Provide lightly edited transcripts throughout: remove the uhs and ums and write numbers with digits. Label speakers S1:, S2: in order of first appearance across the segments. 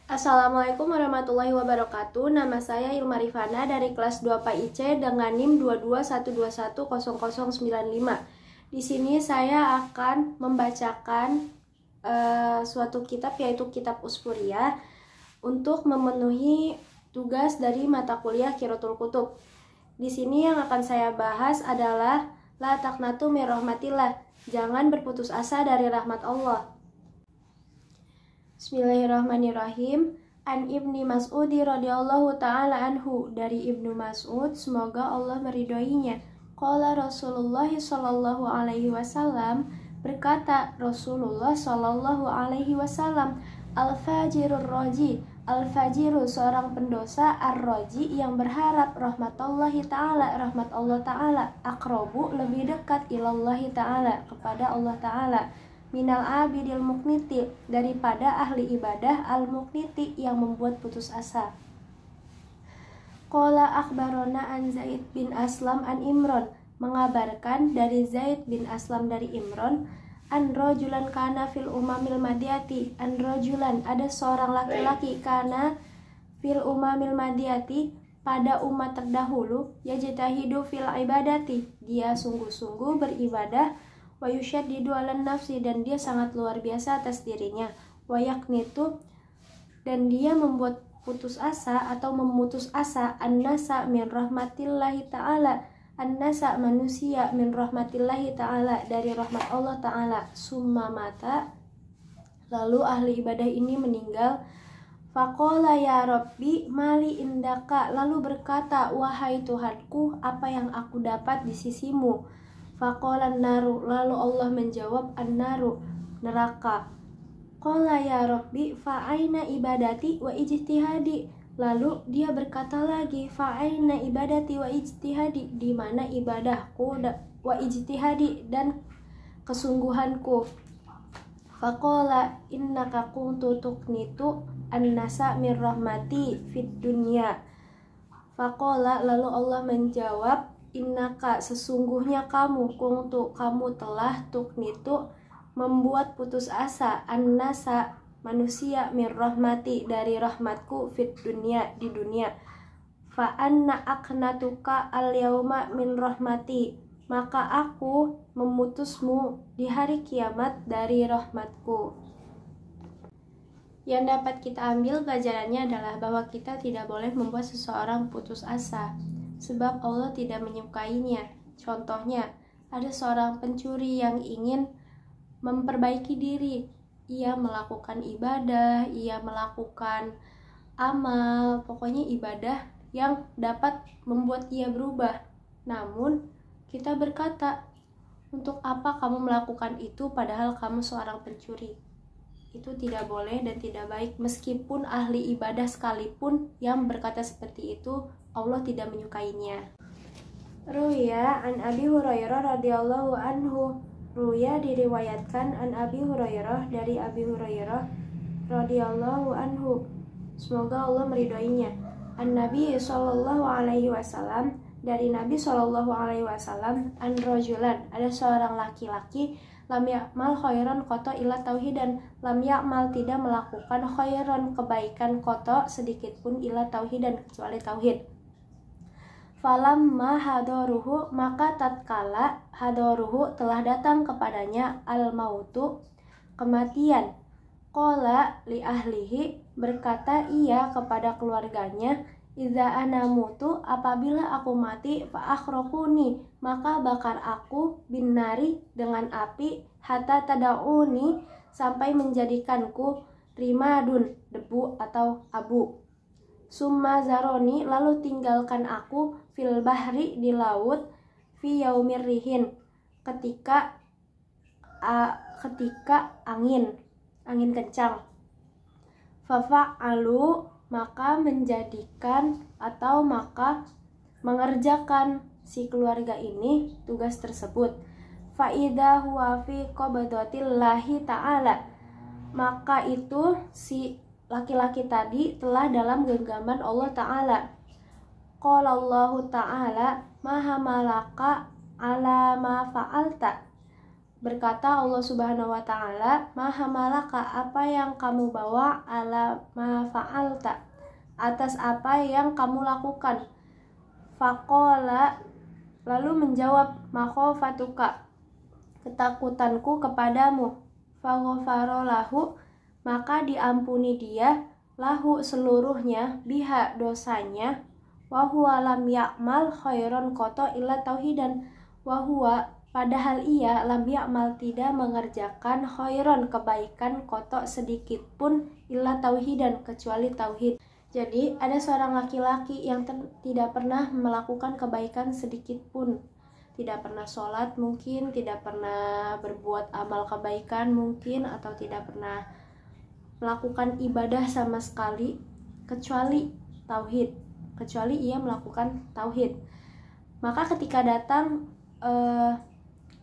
S1: Assalamualaikum warahmatullahi wabarakatuh. Nama saya Ilma Rifana dari kelas 2 PAIC dengan NIM 221210095. Di sini saya akan membacakan suatu kitab, yaitu kitab Usfuriyah, untuk memenuhi tugas dari mata kuliah Qiraatul Kutub. Di sini yang akan saya bahas adalah la taqnatu min rahmatillah. Jangan berputus asa dari rahmat Allah. Bismillahirrahmanirrahim. An Ibni Mas'ud radhiyallahu ta'ala anhu, dari Ibnu Mas'ud, semoga Allah meridhoinya. Qala Rasulullah sallallahu alaihi wasallam, berkata Rasulullah sallallahu alaihi wasallam, al-fajirur raji, al-fajiru seorang pendosa, ar-raji yang berharap rahmatullahi ta'ala, rahmat Allah ta'ala, aqrabu lebih dekat ilallahi ta'ala, kepada Allah ta'ala, minal abidil mukniti daripada ahli ibadah al mukniti yang membuat putus asa. Qala akhbarona an Zaid bin Aslam an Imron, mengabarkan dari Zaid bin Aslam dari Imron, an rajulan kana fil umamil madiyati, an rajulan ada seorang laki-laki, kana fil umamil madiyati pada umat terdahulu, yajtahidu fil ibadati dia sungguh-sungguh beribadah, wa yusyaddidu 'alan nafsi dan dia sangat luar biasa atas dirinya, wa yaqnitu dan dia membuat putus asa atau memutus asa, an-nasa min rahmatillahi ta'ala, an-nasa manusia min rahmatillahi ta'ala dari rahmat Allah ta'ala, summa mata lalu ahli ibadah ini meninggal. Faqala ya Rabbi mali indaka, lalu berkata, wahai Tuhanku, apa yang aku dapat di sisimu? Faqala naru, lalu Allah menjawab, an-naru, neraka. Qala ya Rabbi fa'aina ibadati wa ijtihadi, lalu dia berkata lagi, fa'aina ibadati wa ijtihadi, di mana ibadahku wa ijtihadi dan kesungguhanku. Faqala innaka kuntu tuqnitu an-nasa min rahmati fid dunya. Faqala, lalu Allah menjawab, innaka sesungguhnya kamu, kuntu kamu telah, tuknitu membuat putus asa, an-nasa manusia, min rahmati dari rahmatku, fit dunia di dunia. Fa anna aqnatuka al yauma min rahmati, maka aku memutusmu di hari kiamat dari rahmatku. Yang dapat kita ambil pelajarannya adalah bahwa kita tidak boleh membuat seseorang putus asa, sebab Allah tidak menyukainya. Contohnya, ada seorang pencuri yang ingin memperbaiki diri. Ia melakukan ibadah, ia melakukan amal, pokoknya ibadah yang dapat membuat ia berubah. Namun, kita berkata, untuk apa kamu melakukan itu padahal kamu seorang pencuri? Itu tidak boleh dan tidak baik, meskipun ahli ibadah sekalipun yang berkata seperti itu, Allah tidak menyukainya. Ruya an Abi Hurairah radhiyallahu anhu, Ruya diriwayatkan an Abi Hurairah dari Abi Hurairah radhiyallahu anhu, semoga Allah meridhoinya, an Nabi sallallahu alaihi wasallam, dari Nabi sallallahu alaihi wasallam, an rajulan ada seorang laki-laki, lam ya'mal khairan koto illa tauhidan, lam ya'mal tidak melakukan khairan kebaikan koto sedikit pun illa tauhidan kecuali tauhid. Falamma hadaruhu, maka tatkala hadaruhu telah datang kepadanya al mautu kematian, qala li ahlihi, berkata ia kepada keluarganya, idza ana mutu, apabila aku mati, fa akhraquni, maka bakar aku, bin nari dengan api, hatta tadauni, sampai menjadikanku, rimadun debu atau abu, summa zaroni, lalu tinggalkan aku, fil bahri di laut, fi yaumir rihin, ketika angin kencang. Fafa'alu, maka menjadikan atau maka mengerjakan si keluarga ini tugas tersebut. Fa'idha huwa fi qabdatillahi ta'ala, maka itu si laki-laki tadi telah dalam genggaman Allah Ta'ala. Qala Allah Ta'ala, maha malaka ala ma fa'alta, Berkata Allah Subhanahu wa taala, "Maha malaka, apa yang kamu bawa, ala ma fa'alta, atas apa yang kamu lakukan." Faqala, lalu menjawab, "Makhofatuka, ketakutanku kepadamu." Faghfara lahu, maka diampuni dia, lahu seluruhnya, biha dosanya, wa huwa lam ya'mal khairan qata illa tauhidan, wa huwa padahal ia lam ya'mal tidak mengerjakan khairan kebaikan qata sedikit pun illa tauhidan kecuali tauhid. Jadi ada seorang laki-laki yang tidak pernah melakukan kebaikan sedikit pun, tidak pernah sholat mungkin, tidak pernah berbuat amal kebaikan mungkin, atau tidak pernah melakukan ibadah sama sekali kecuali tauhid, kecuali ia melakukan tauhid. Maka ketika datang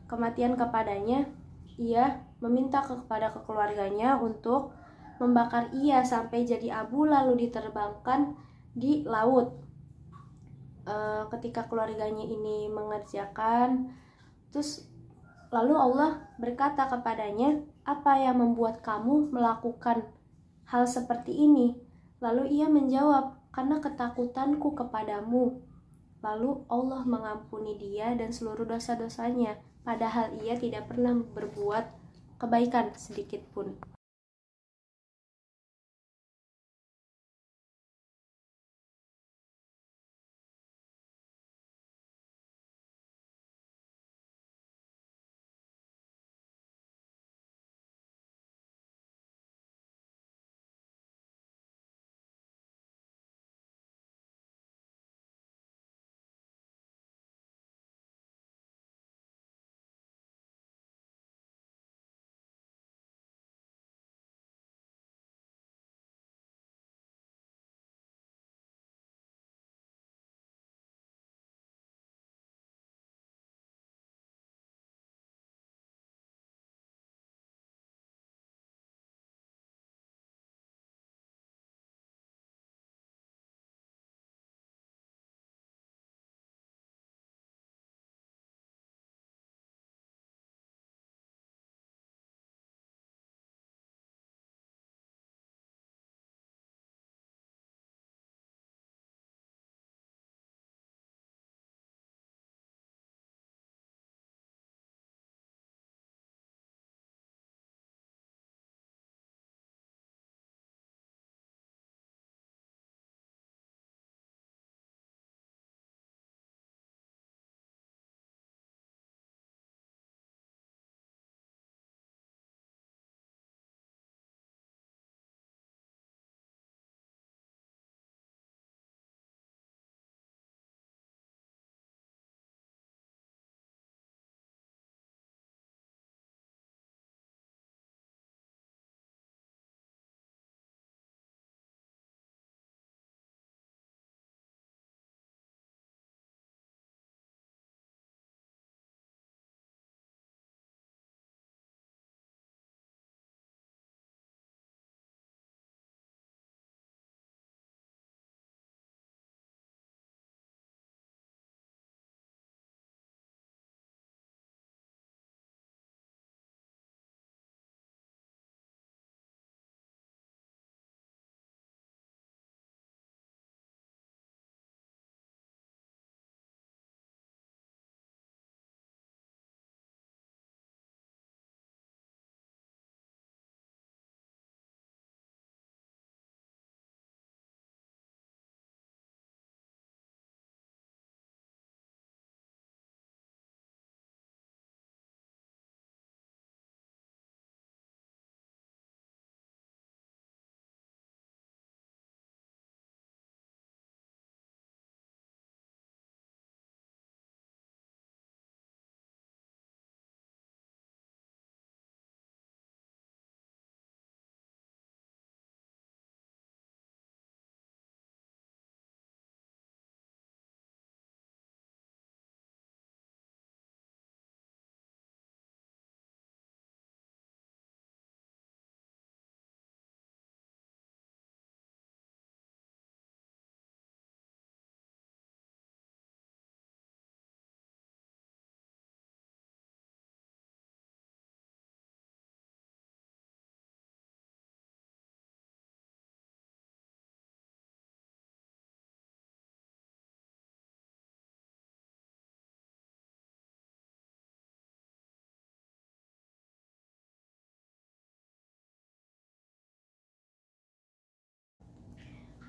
S1: kematian kepadanya, ia meminta kepada keluarganya untuk membakar ia sampai jadi abu lalu diterbangkan di laut. Ketika keluarganya ini mengerjakan, terus lalu Allah berkata kepadanya, "Apa yang membuat kamu melakukan hal seperti ini?" Lalu ia menjawab, "Karena ketakutanku kepadamu." Lalu Allah mengampuni dia dan seluruh dosa-dosanya, padahal ia tidak pernah berbuat kebaikan sedikit pun.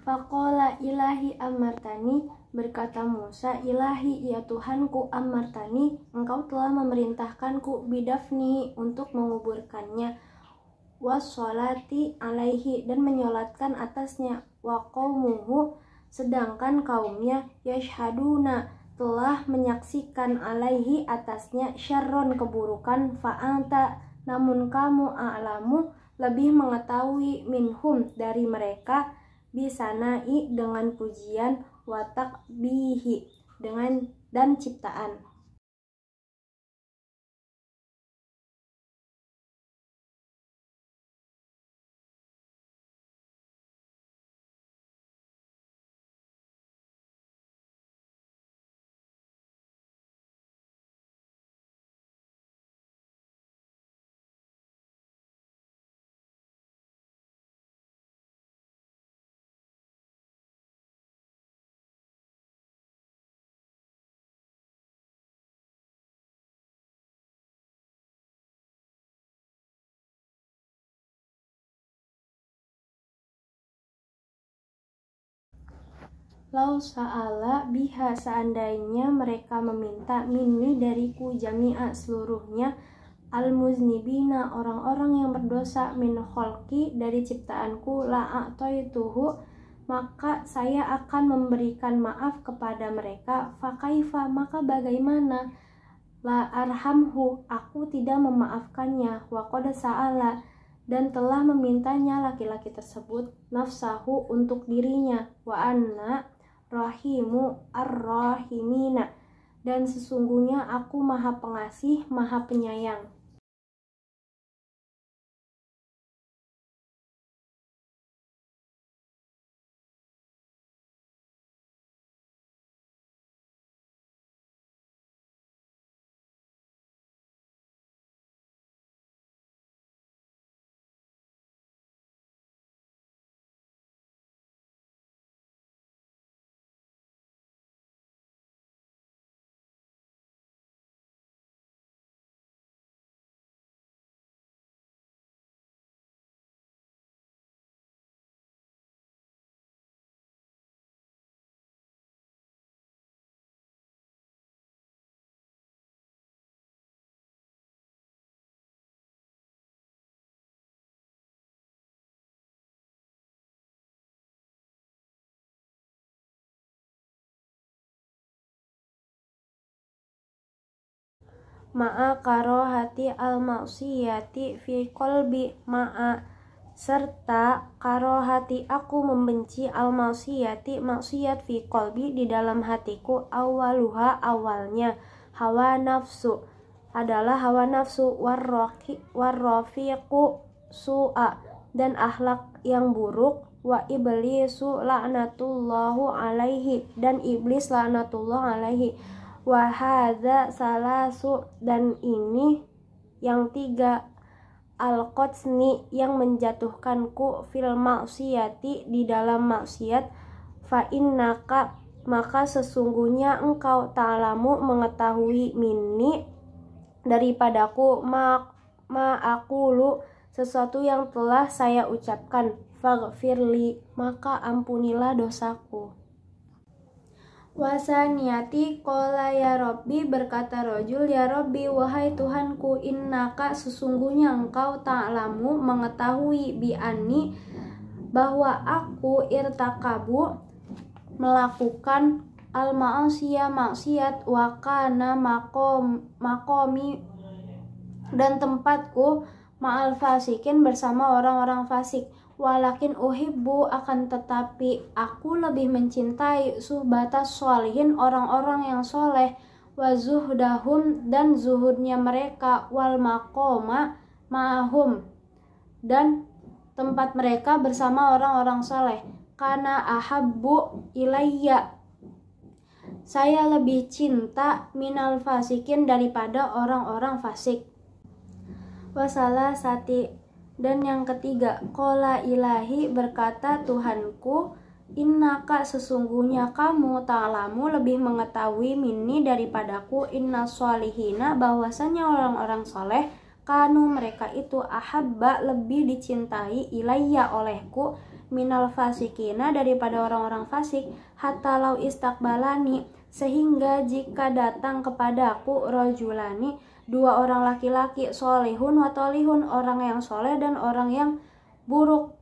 S1: Faqala ilahi amartani, berkata Musa, ilahi ya Tuhanku, amartani, engkau telah memerintahkanku, bidafni, untuk menguburkannya, wassolati alaihi, dan menyolatkan atasnya, wa qaumuhu, sedangkan kaumnya, yashhaduna, telah menyaksikan, alaihi, atasnya, syarron, keburukan, fa'anta, namun kamu, a'lamu, lebih mengetahui, minhum, dari mereka, bisanai, dengan pujian, watak bihi, dengan dan ciptaan. Lau sa'ala biha, seandainya mereka meminta, minni, dariku, jami'a, seluruhnya, al-muznibina, orang-orang yang berdosa, min kholqi, dari ciptaanku, la'atoituhu, maka saya akan memberikan maaf kepada mereka, fakaifa, maka bagaimana, la arhamhu, aku tidak memaafkannya, wa qad sa'ala, dan telah memintanya laki-laki tersebut, nafsahu, untuk dirinya, wa anna rahimu ar-rahimina, dan sesungguhnya aku maha pengasih, maha penyayang. Ma'a karohati al-maksiyati fi qalbi, ma'a, serta karohati, aku membenci, al-maksiyati, maksiat, fi qalbi, di dalam hatiku, awaluha, awalnya, hawa nafsu, adalah hawa nafsu, warrofiqu su'a, dan akhlak yang buruk, wa iblisu la'natullahu alaihi, dan iblis la'natullah alaihi, wa hadza salasu, dan ini yang tiga, al-qotsni, yang menjatuhkanku, fil maksiyati, di dalam maksiat, fa innaka, maka sesungguhnya engkau, ta'lamu, mengetahui, minni, daripadaku, ma aqulu, sesuatu yang telah saya ucapkan, faghfirli, maka ampunilah dosaku. Wasaniyati qala ya Rabbi, berkata rojul, ya Rabbi, wahai Tuhanku, innaka, sesungguhnya engkau, ta'lamu, mengetahui, bi'ani, bahwa aku, irtakabu, melakukan, al-ma'asiyah, maksiat, wa kana makomi, dan tempatku, ma'al fasikin, bersama orang-orang fasik. Walakin uhibbu, akan tetapi aku lebih mencintai, suhbatas sholihin, orang-orang yang soleh, wa zuhdahum, dan zuhudnya mereka, wal maqoma ma'ahum, dan tempat mereka bersama orang-orang soleh. Kana ahabbu ilayya, saya lebih cinta, minal fasikin, daripada orang-orang fasik. Wasalah sati, dan yang ketiga, qala ilahi, berkata Tuhanku, innaka, sesungguhnya kamu, ta'lamu, lebih mengetahui, minni, daripadaku, inna sholihina, bahwasanya orang-orang soleh, kanu mereka itu ahabba lebih dicintai ilayya olehku minal fasikina daripada orang-orang fasik, hatta lau istakbalani sehingga jika datang kepadaku rojulani dua orang laki-laki, solihun wa tolihun orang yang soleh dan orang yang buruk,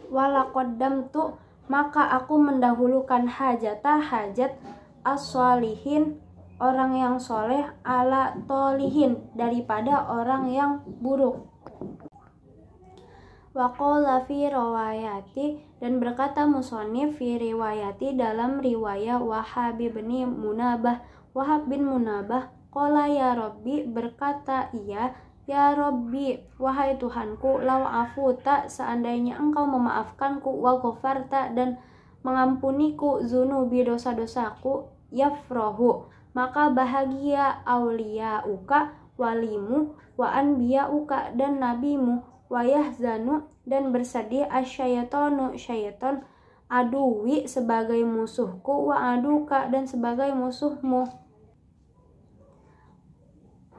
S1: walakodam tu maka aku mendahulukan hajat as-solihin orang yang soleh ala tolihin daripada orang yang buruk. Waqala fi riwayati dan berkata musonif fi riwayati dalam riwayat Wahab bin Munabah qala ya Rabbi berkata ia ya Rabbi wahai Tuhanku lau afuta seandainya engkau memaafkanku wa ghafarta dan mengampuniku zunubi dosa-dosaku yafrohu maka bahagia auliyauka walimu wa anbiyauka dan nabimu wa yahzanu dan bersedih asyaitonu syaiton aduwi sebagai musuhku wa aduka dan sebagai musuhmu.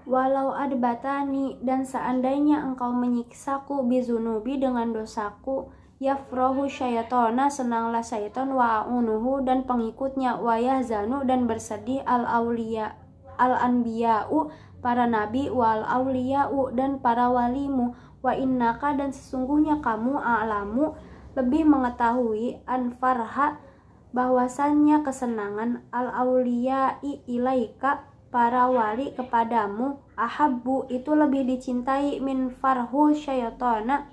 S1: Walau adbatani dan seandainya engkau menyiksaku bizunubi dengan dosaku yafrohu syaitona senanglah syaiton wa unuhu dan pengikutnya wa yahzanu dan bersedih al-auliya al-anbiya'u para nabi wal auliya'u dan para walimu wa innaka dan sesungguhnya kamu a'lamu lebih mengetahui anfarha bahwasannya kesenangan al-auliya'i ilaika para wali kepadamu ahabbu itu lebih dicintai min farhu syaitona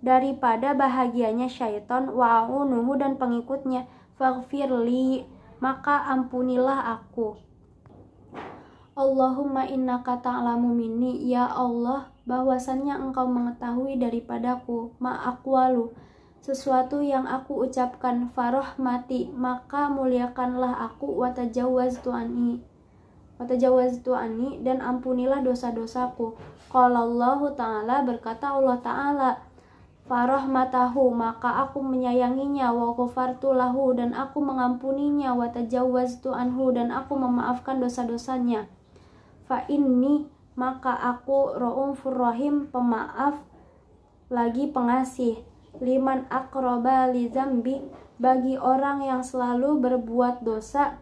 S1: daripada bahagianya syaiton wa unuhu dan pengikutnya faghfirli maka ampunilah aku. Allahumma innaka ta'lamu minni ya Allah bahwasannya engkau mengetahui daripadaku ma'akwalu sesuatu yang aku ucapkan farahmati maka muliakanlah aku watajawaztu anni dan ampunilah dosa-dosaku. Qala Allah Ta'ala berkata Allah Ta'ala farahmatahu maka aku menyayanginya wa ghafartu lahu dan aku mengampuninya wa tajawwaztu anhu dan aku memaafkan dosa-dosanya. Fa inni maka aku raufur rahim pemaaf lagi pengasih liman aqraba li zambi bagi orang yang selalu berbuat dosa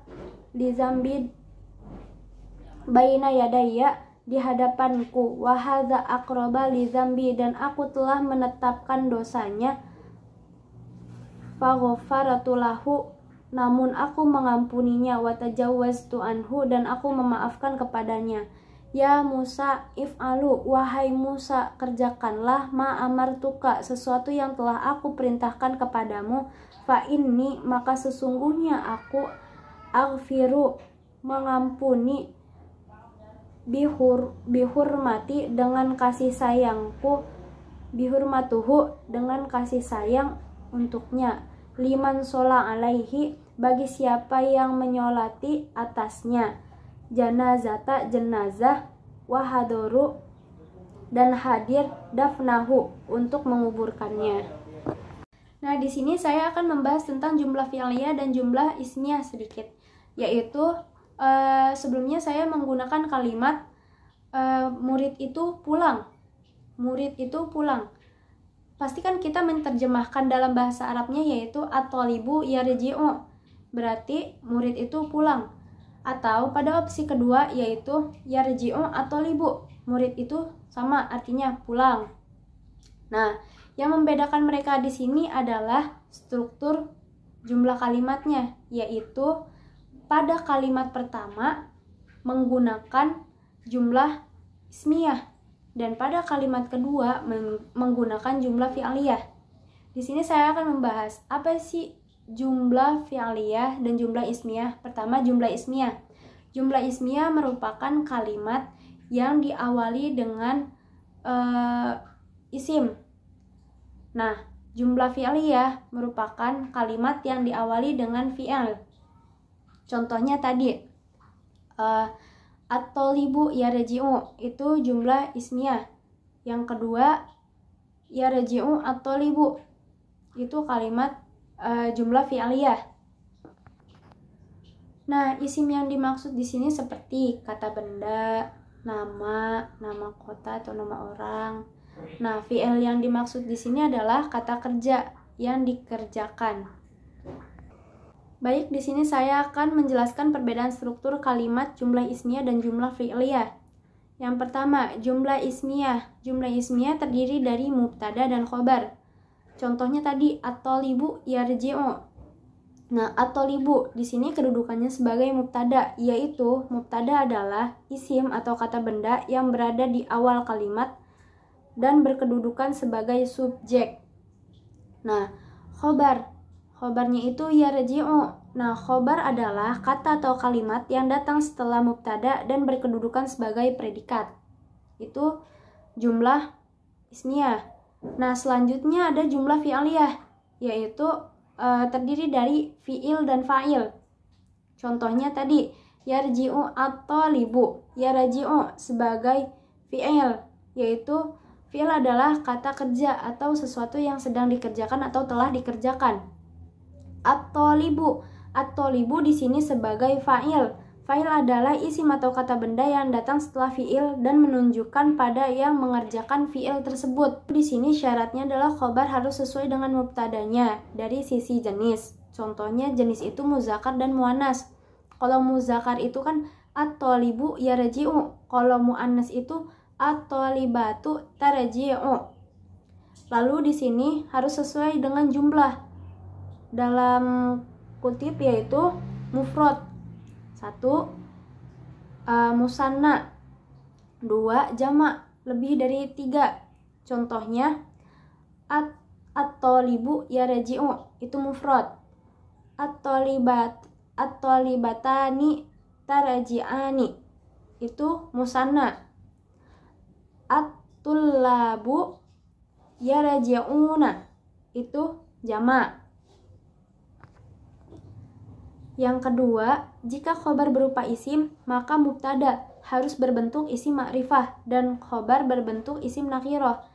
S1: li zambi baina yadaya di hadapanku wa hadza aqraba li dzambi dan aku telah menetapkan dosanya fa ghafartu lahu namun aku mengampuninya wa tajawwaztu anhu dan aku memaafkan kepadanya. Ya Musa if'alu wahai Musa kerjakanlah ma amartuka sesuatu yang telah aku perintahkan kepadamu fa inni maka sesungguhnya aku aghfiru mengampuni bihurmati dengan kasih sayangku bihurmatuhu dengan kasih sayang untuknya liman shola alaihi bagi siapa yang menyolati atasnya janazata jenazah wahadoru dan hadir dafnahu untuk menguburkannya. Nah di sini saya akan membahas tentang jumlah fi'liyah dan jumlah ismiyah sedikit, yaitu sebelumnya saya menggunakan kalimat murid itu pulang. Murid itu pulang. Pastikan kita menerjemahkan dalam bahasa Arabnya yaitu at-thalibu yarji'u. Berarti murid itu pulang. Atau pada opsi kedua yaitu yarji'u at-thalibu. Murid itu sama artinya pulang. Nah, yang membedakan mereka di sini adalah struktur jumlah kalimatnya, yaitu pada kalimat pertama menggunakan jumlah ismiyah dan pada kalimat kedua menggunakan jumlah fi'liyah. Di sini saya akan membahas apa sih jumlah fi'liyah dan jumlah ismiyah. Pertama, jumlah ismiyah. Jumlah ismiyah merupakan kalimat yang diawali dengan isim. Nah, jumlah fi'liyah merupakan kalimat yang diawali dengan fi'il. Contohnya tadi at-thalibu yarji'u itu jumlah ismiyah. Yang kedua yarji'u at-thalibu itu kalimat jumlah fi'liyah. Nah, isim yang dimaksud di sini seperti kata benda, nama kota atau nama orang. Nah, fi'il yang dimaksud di sini adalah kata kerja yang dikerjakan. Baik, di sini saya akan menjelaskan perbedaan struktur kalimat jumlah ismiyah dan jumlah fi'liyah. Yang pertama, jumlah ismiyah. Jumlah ismiyah terdiri dari mubtada dan khobar. Contohnya tadi at-thalibu yarji'u. Nah, at-thalibu di sini kedudukannya sebagai mubtada, yaitu mubtada adalah isim atau kata benda yang berada di awal kalimat dan berkedudukan sebagai subjek. Nah, khobarnya itu yarji'u. Nah, khobar adalah kata atau kalimat yang datang setelah mubtada dan berkedudukan sebagai predikat. Itu jumlah ismiyah. Nah, selanjutnya ada jumlah fi'liyah, yaitu terdiri dari fi'il dan fa'il. Contohnya tadi yarji'u at-thalibu. Yarji'u sebagai fi'il, yaitu fi'il adalah kata kerja atau sesuatu yang sedang dikerjakan atau telah dikerjakan. At-thalibu. At-thalibu di sini sebagai fa'il. Fa'il adalah isim atau kata benda yang datang setelah fi'il dan menunjukkan pada yang mengerjakan fi'il tersebut. Di sini syaratnya adalah khobar harus sesuai dengan mubtadanya dari sisi jenis. Contohnya jenis itu muzakkar dan muannas. Kalau muzakkar itu kan at-thalibu yarji'u. Kalau muannas itu at-thalibatu tarji'u. Lalu di sini harus sesuai dengan jumlah. Dalam kutip yaitu mufrad. 1 musanna, 2 jamak, lebih dari 3. Contohnya at-thalibu yarji'u, itu mufrad. At-thalibatani tarji'ani, itu musanna. At-tullabu yarji'una, itu jamak. Yang kedua, jika khobar berupa isim, maka mubtada harus berbentuk isim ma'rifah dan khobar berbentuk isim nakirah.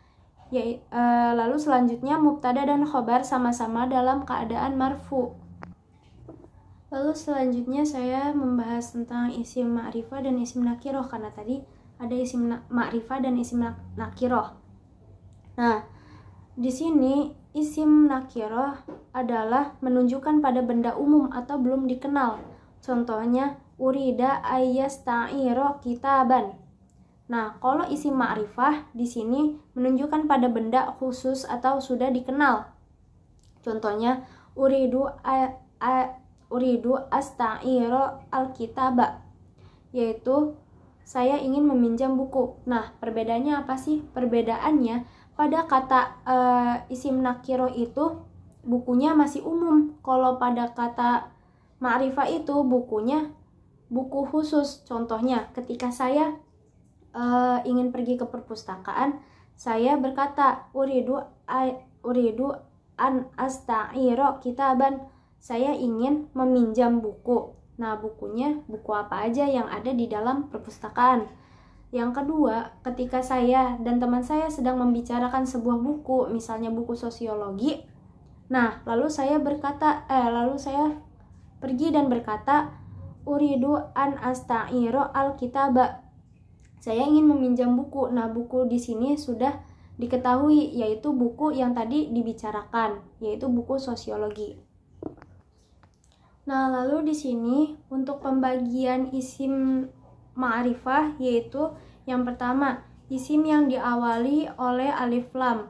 S1: Lalu selanjutnya mubtada dan khobar sama-sama dalam keadaan marfu. Lalu selanjutnya saya membahas tentang isim ma'rifah dan isim nakirah, karena tadi ada isim ma'rifah dan isim nakirah. Nah, di sini isim nakirah adalah menunjukkan pada benda umum atau belum dikenal. Contohnya urida ayyasta'ira kitaban. Nah, kalau isim ma'rifah di sini menunjukkan pada benda khusus atau sudah dikenal. Contohnya uridu asta'ira alkitaba, yaitu saya ingin meminjam buku. Nah, perbedaannya apa sih? Perbedaannya pada kata isim nakiro itu bukunya masih umum. Kalau pada kata ma'rifah itu bukunya buku khusus. Contohnya ketika saya ingin pergi ke perpustakaan, saya berkata uridu an asta'ira kitaban. Saya ingin meminjam buku. Nah, bukunya buku apa aja yang ada di dalam perpustakaan. Yang kedua, ketika saya dan teman saya sedang membicarakan sebuah buku, misalnya buku sosiologi. Nah, lalu saya pergi dan berkata, uridu an asta'ira al-kitaba. Saya ingin meminjam buku. Nah, buku di sini sudah diketahui, yaitu buku yang tadi dibicarakan, yaitu buku sosiologi. Nah, lalu di sini untuk pembagian isim ma'rifah, yaitu yang pertama, isim yang diawali oleh alif lam.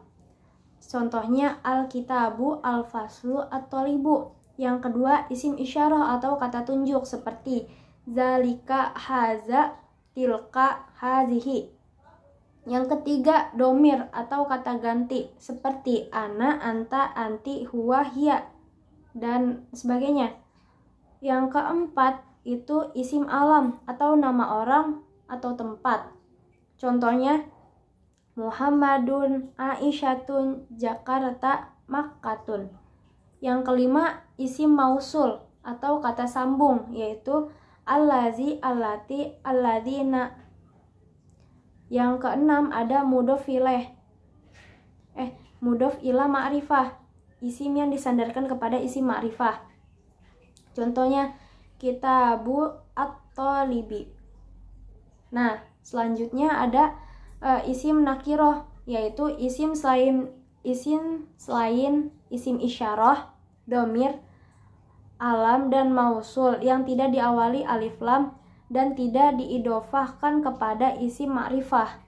S1: Contohnya al-kitabu, al-faslu, at-thalibu. Yang kedua, isim isyarah atau kata tunjuk seperti zalika, haza, tilka, hazihi. Yang ketiga, domir atau kata ganti seperti ana, anta, anti, huwa, hiya, dan sebagainya. Yang keempat, itu isim alam atau nama orang atau tempat. Contohnya Muhammadun, Aisyatun, Jakarta, Makkatun. Yang kelima, isim mausul atau kata sambung, yaitu allazi, allati, alladzina. Yang keenam ada mudhof ilaih. Mudhof ila ma'rifah, isim yang disandarkan kepada isim ma'rifah. Contohnya kitabu at-thalibi. Nah, Selanjutnya ada isim nakiroh, yaitu isim selain isim isyarah, domir, alam, dan mausul yang tidak diawali alif lam dan tidak diidofahkan kepada isim ma'rifah.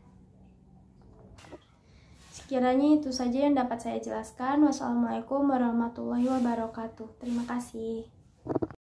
S1: Sekiranya itu saja yang dapat saya jelaskan. Wassalamualaikum warahmatullahi wabarakatuh. Terima kasih.